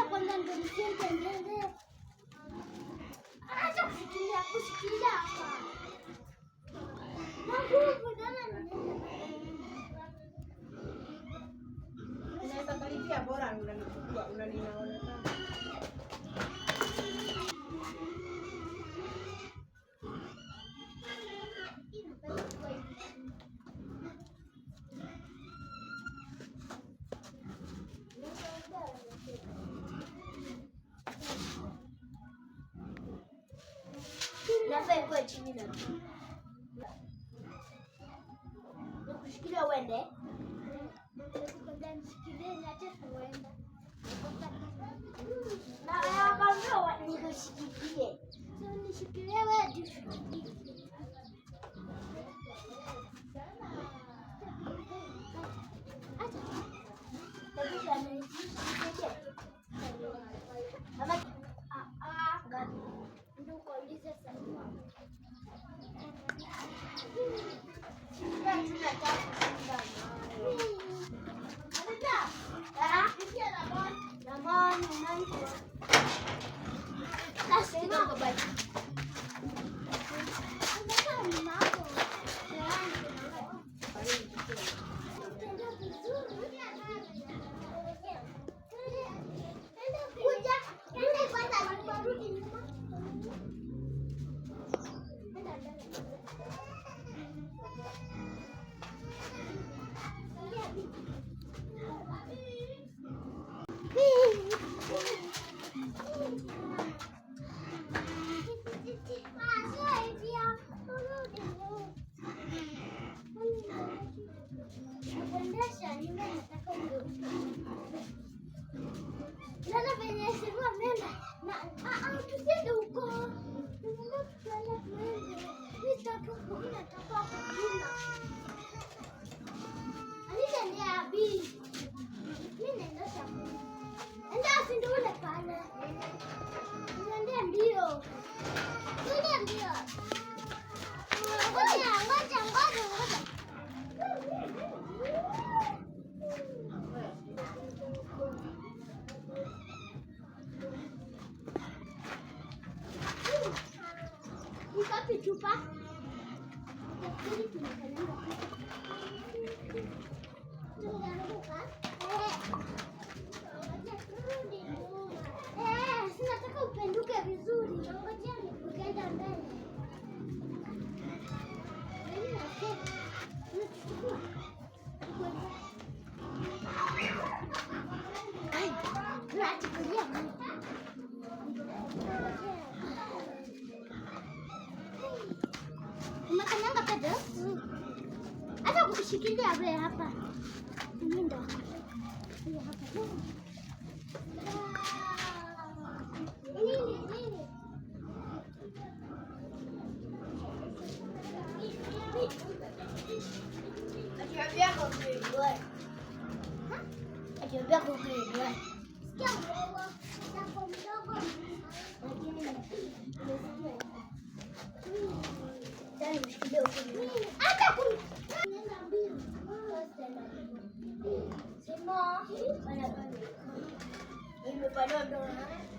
kwanza ndio nitendeze. Acha kushikilia hapa. Mungu dana unaweza karibia bora unanichukua unaninaona. nafaa ikuwe chini na kushikilia uende. Nikushikilie. Nishikilie wewe tushikilie. Chupa. Sinataka upenduke vizuri. Ukaenda mbele. Umakanyanga pete? Acha kushikilia wewe hapa. Nenda. Wewe hapa. Nini? Akiambia kwa kweli. Akiambia kwa kweli. Sikia mdogo. Sako mdogo. Lakini nimesikia.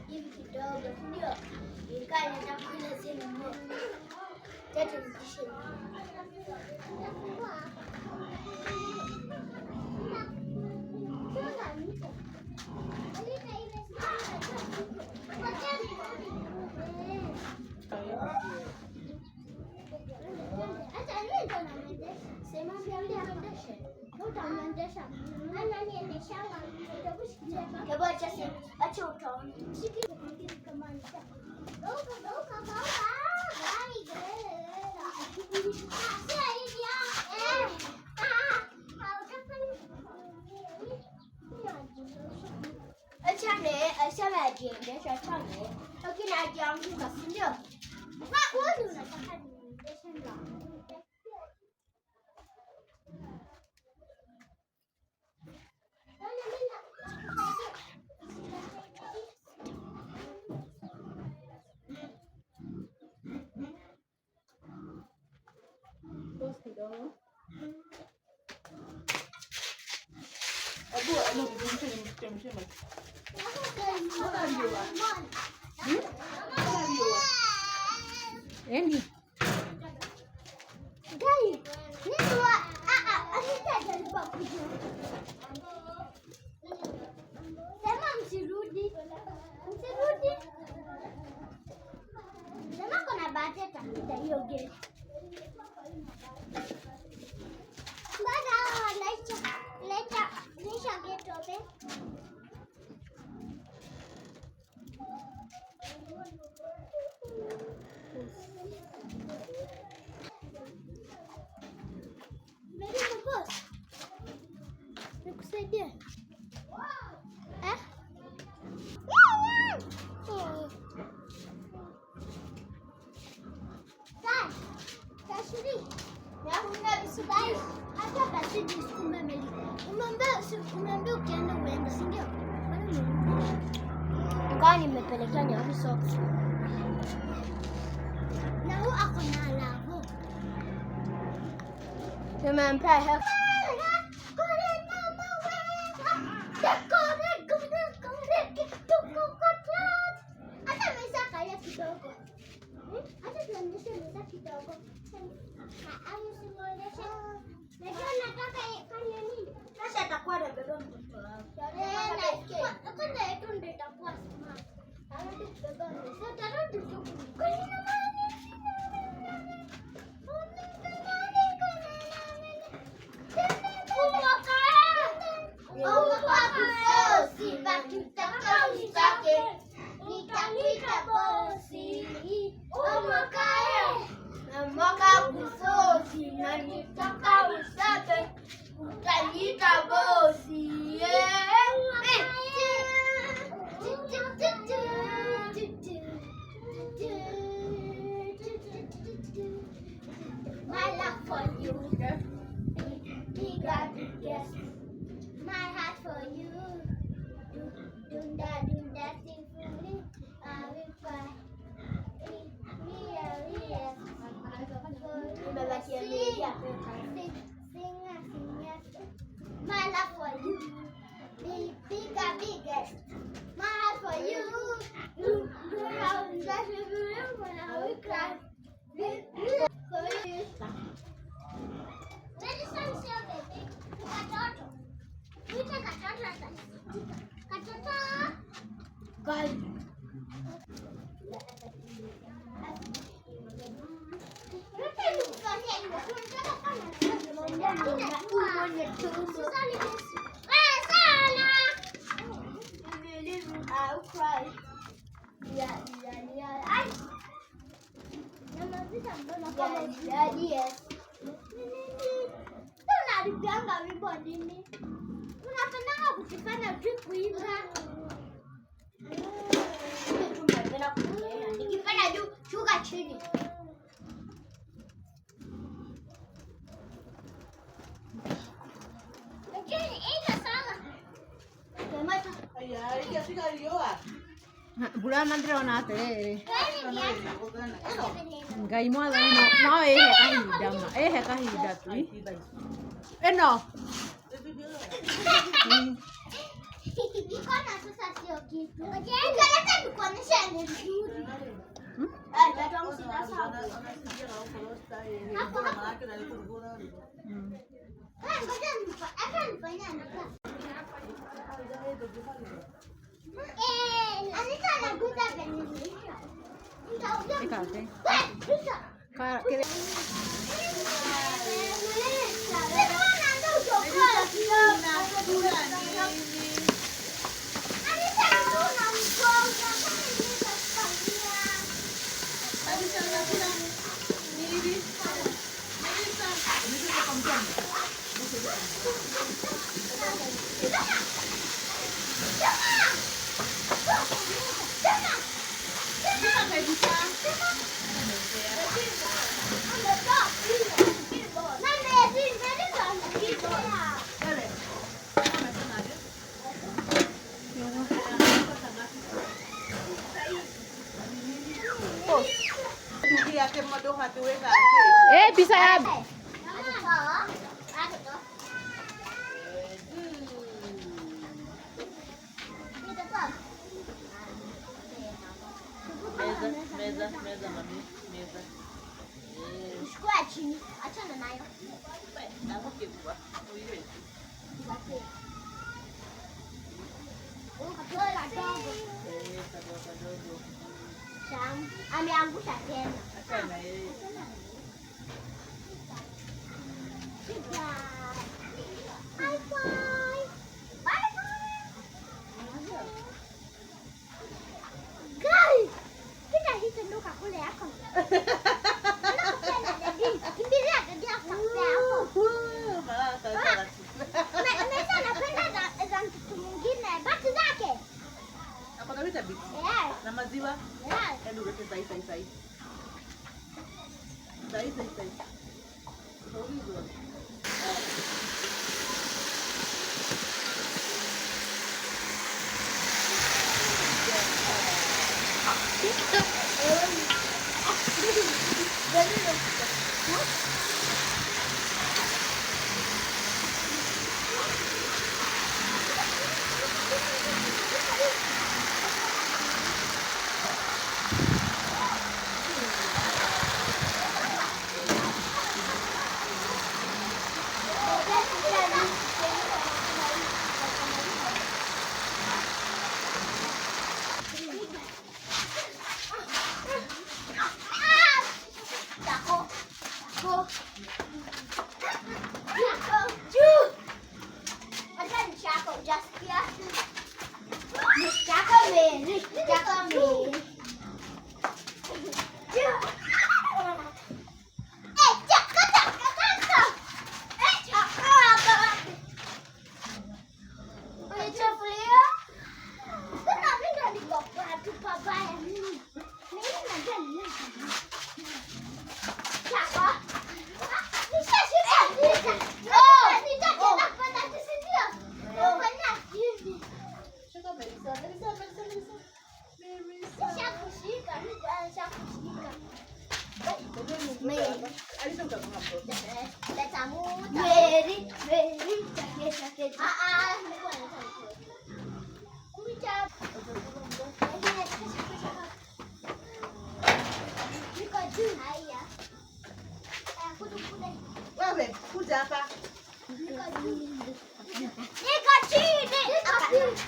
Hivi kidogo ndio ikae na kula sehemu moja. Tatu zikishe. Acha utaona. Achana ajiendesha chane. Lakini ajianguka, si ndio? Wewe unataka niendeshe ndio. Ndio hiyo gate. Bada leta gate open. Mimi boss. Nikusaidie. Eh? Umeambia ukienda uende, si ndio? Ingawa nimepelekea Nyaru socks. Na huyu ako na lavo. Nimempea hewa. Hata meza kaya kidogo. Hata tuendeshe meza kidogo. Najua nataka ifanye nini? Sasa atakuwa anabeba mtoto wake. Kwanza yetu ndio itakuwa smart. Arudi kubeba mtoto. Tarudi tu. Kwa nini my love for you, bigger, biggest. My heart for you. Do that thing for me. I will cry. My love for you. Bigger, biggest. My heart for you. I will cry. For you. God. I'll cry. Yeah. Yes. Tunalipianga wimbo nini? Unapendanga kujifanya tu kuimba. Nikifanya juu, shuka chini. Lakini ina sana. Temata. Aya, iki afika lioa. Bulana ndĩrona atĩrĩrĩ Ngai mwathani no ĩhe kahinda ma ĩhe kahinda tu ĩno Ikona sasa sio kitu. Unaleta nikuonyesha ni nzuri. bisa ya. Meza mami, meza. Chukua chini, achana nayo. Ameangusha tena. Napenda yeye. High five. Bye bye. Guys, kita hitunduka kule yako. Anakupenda jadi. Kimbilia jadi aku yako. Malala sana. Mesa napenda za mtu mwingine. Basi zake. Ako na vitamini. Yes. Na maziwa. Yes. Ndio ulete sai. Sai. Ndio. Wewe kuja hapa. Niko chini. Niko okay.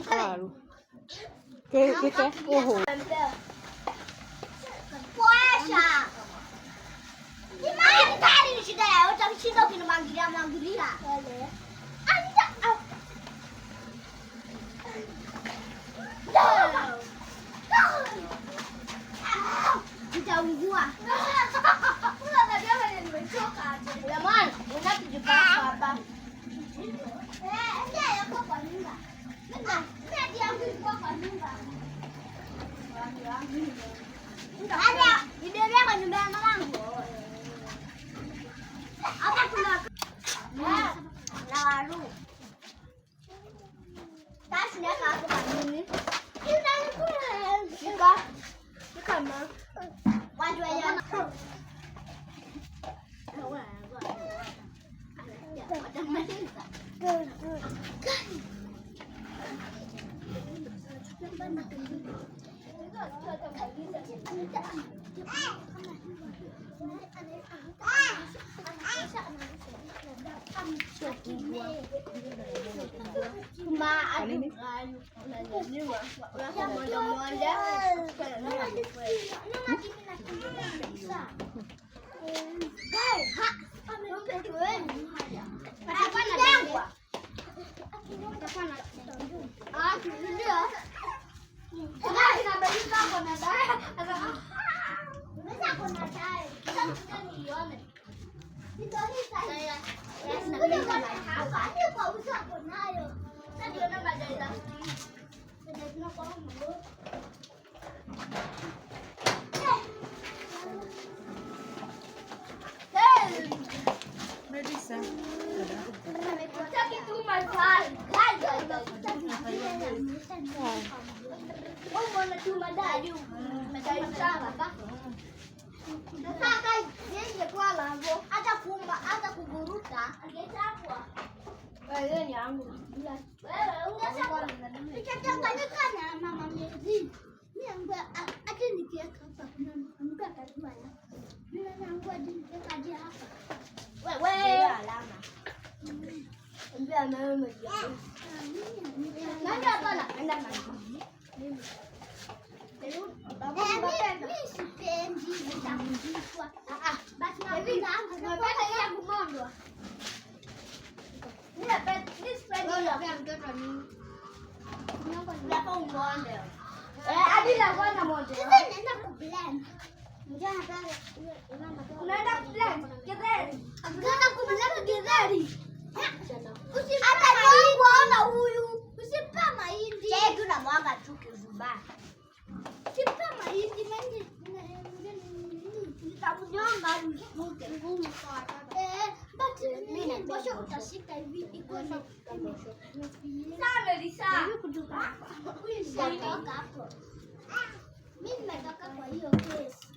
Claro. Que horror. Poxa! Imagina kali ni shida ya utamshinda ukimwangilia. Nitaungua. Jamani, unatujipaka hapa. Ndio yako kwa nyumba. Ndio yangu ilikuwa kwa nyumba. Haya, nibebea kwa nyumba ya mamangu. Hapa kuna na waru. Basi ndio hapo kwa nini? Shika. Shika ma. Watu wenye Ndio hii sasa. Kuna hapa ndio kwa usapo nayo. Sasa ndio namba za elastic. Sasa tunakuwa mambo. Melissa. Taki tu maswali. Wewe unatuma dadi. Medali sana baba. Sasa yeye kwa lango hata kuburuta angechapwa. Wewe ni yangu. Wewe ungesema nikichanganyika na mama miezi. Niambia hata nikiweka hapa kuna mtu atajua ya. Bila nangu hadi nikiweka hadi hapa. Wewe alama. Mbona nawe mjia. Nani hapa anaenda na mimi. Mimi sipendi nitamjikwa. Basi na hivi napenda ya kumondwa. Mimi sipendi ya mtoto mimi. Napa umonde. Hadi la bwana moja. Sasa naenda kublend. Mjana pale. Unaenda kublend? Githeri. Unaenda kublend githeri. Hata Mungu aona huyu. Usimpe mahindi. Yeye tunamwaga tu kizubani. Usimpe mahindi mengi. Nitakunyonga ngumu kwa watoto. But mimi posho utashika hivi iko na posho. Sana Lisa. Huyu kutoka hapo. Mimi nimetoka kwa hiyo kesi.